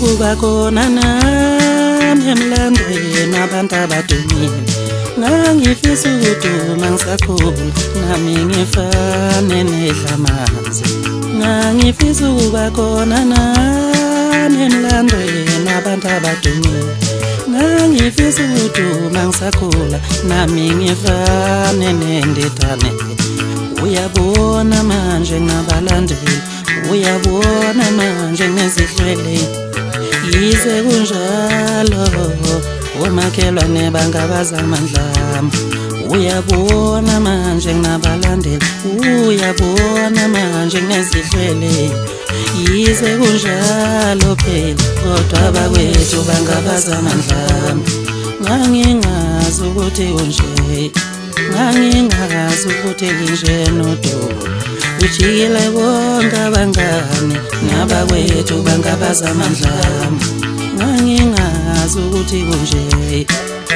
ukuba khona nami emlandweni wabantu abadumile. Ngangifisa ukuduma ngisakhula nami ngifane nedlamazi. Ngangifisa ukuba khona nami emlandweni wabantu abadumile. Ngangifisa ukuduma ngisakhula nami ngifane nendodana. Uyabona manje nginabalandeli, uyabona manje nginezihlwele. Yize kunjalo omakhelwane bangabaza amandla ami. Uyabona manje nginabalandeli, uyabona manje nginezihlwele. Yize kunjalo phela kodwa abakwethu bangabaza amandla ami. Ngangingazi ukuthi kunje, ngangingazi ukuthi nginje nodumo. Ujikile bonke abangani nabakwethu bangabaza amandla ami. Ngangingazi ukuthi kunje,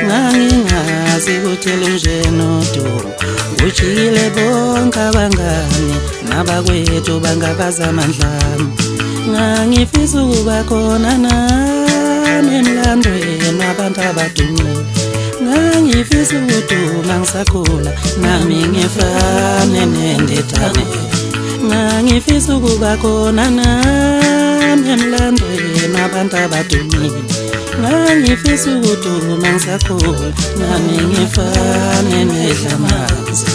ngangingazi ukuthi lunje nodumo. Ujikile bonke abangani nabakwethu bangabaza amandla ami. Ngangifisa ukuba khona nami emlandweni wabantu abadumile. Ngangifisa ukuduma ngisakhula nami ngifane nendodana. Ngangifisa ukuba khona nami emlandweni wabantu abadumile. Ngangifisa ukuduma ngisakhula nami ngifane nedlamazi.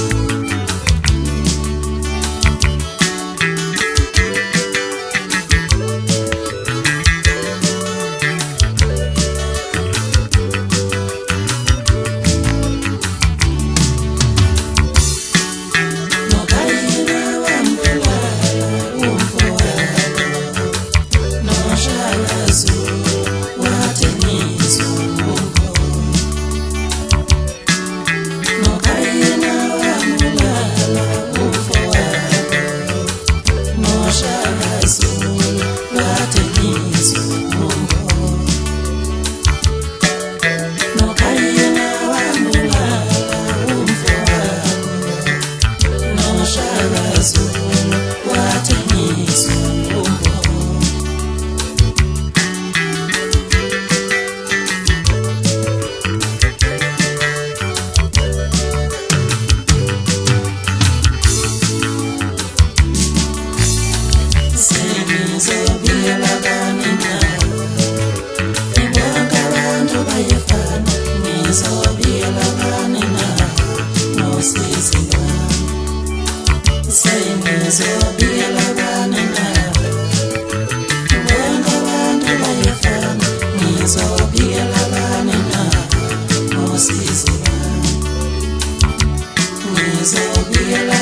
Ngizobiyela